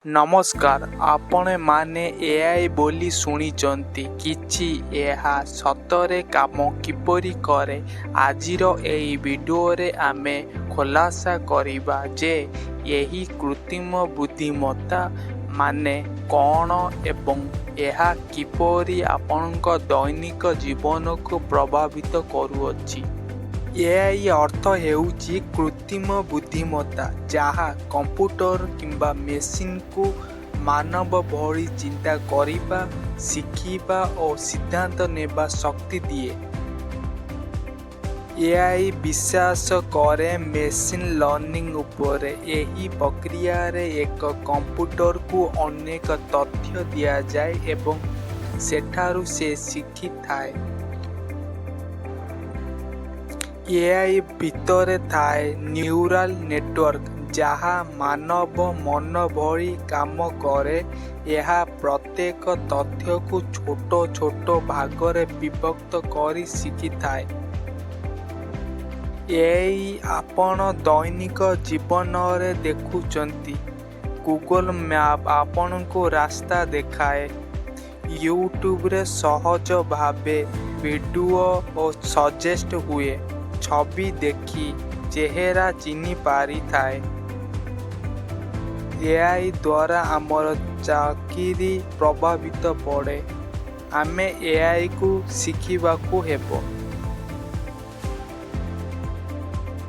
ନମସ୍କାର, ଆପଣମାନେ ଏଆଇ ବୋଲି ଶୁଣିଛନ୍ତି କିଛି? ଏହା ସତରେ କାମ କିପରି କରେ? ଆଜିର ଏହି ଭିଡ଼ିଓରେ ଆମେ ଖୁଲାସା କରିବା ଯେ ଏହି କୃତ୍ରିମ ବୁଦ୍ଧିମତ୍ତା ମାନେ କ'ଣ ଏବଂ ଏହା କିପରି ଆପଣଙ୍କ ଦୈନିକ ଜୀବନକୁ ପ୍ରଭାବିତ କରୁଅଛି। ଏଆଇ ଅର୍ଥ ହେଉଛି କୃତ୍ରିମ ବୁଦ୍ଧିମତ୍ତା, ଯାହା କମ୍ପ୍ୟୁଟର କିମ୍ବା ମେସିନକୁ ମାନବ ଭଳି ଚିନ୍ତା କରିବା, ଶିଖିବା ଓ ସିଦ୍ଧାନ୍ତ ନେବା ଶକ୍ତି ଦିଏ। ଏଆଇ ବିଶ୍ୱାସ କରେ ମେସିନ୍ ଲର୍ଣ୍ଣିଂ ଉପରେ। ଏହି ପ୍ରକ୍ରିୟାରେ ଏକ କମ୍ପ୍ୟୁଟରକୁ ଅନେକ ତଥ୍ୟ ଦିଆଯାଏ ଏବଂ ସେଠାରୁ ସେ ଶିଖିଥାଏ। ଏଆଇ ଭିତରେ ଥାଏ ନ୍ୟୁରାଲ ନେଟୱାର୍କ, ଯାହା ମାନବ ମନ ଭଳି କାମ କରେ। ଏହା ପ୍ରତ୍ୟେକ ତଥ୍ୟକୁ ଛୋଟ ଛୋଟ ଭାଗରେ ବିଭକ୍ତ କରି ଶିଖିଥାଏ। ଏଆଇ ଆପଣ ଦୈନିକ ଜୀବନରେ ଦେଖୁଛନ୍ତି। ଗୁଗଲ ମ୍ୟାପ ଆପଣଙ୍କୁ ରାସ୍ତା ଦେଖାଏ। ୟୁଟ୍ୟୁବରେ ସହଜ ଭାବେ ଭିଡ଼ିଓ ଓ ସଜେଷ୍ଟ ହୁଏ। ଛବି ଦେଖି ଚେହେରା ଚିହ୍ନି ପାରିଥାଏ। ଏଆଇ ଦ୍ୱାରା ଆମର ଚାକିରି ପ୍ରଭାବିତ ପଡ଼େ। ଆମେ ଏଆଇକୁ ଶିଖିବାକୁ ହେବ।